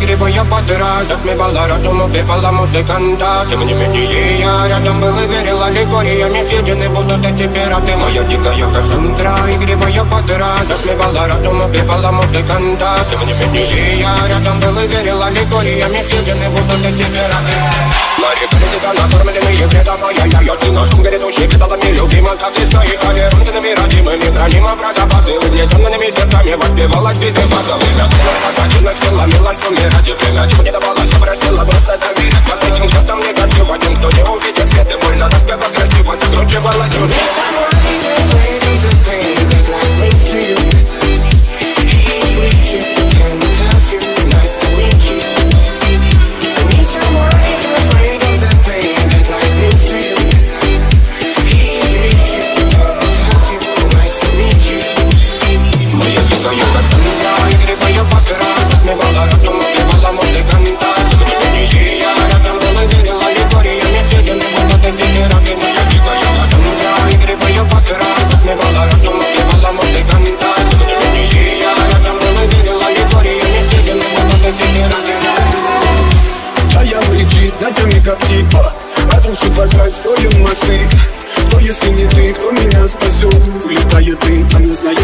игривая подра затмевала разум, убивала музыканта. Тем не менее я рядом был и верил аллегориями. Съедены будут эти пираты. Моя дикая Кассандра, игривая подра затмевала разум, убивала музыканта. Тем не менее я рядом был и верил аллегориями. Съедены будут эти пираты. Мари, тебя накормленные предом моя. Я ты наш ум грядущий, педалами любима. Как и свои толерантными родимыми. Хранима про запасы, угнетенными сердцами. Воспевалась биты база. Время пожатинок сила, милась умирать. И время чего не давалось, просила просто доверять. Под этим где-то негатив. Один, кто не увидит свет, и больно насколько красиво закручивала сюжет. Как типа разрушит вокруг, строим мосты. Кто если не ты, кто меня спасет? Улетает дым, а не знаю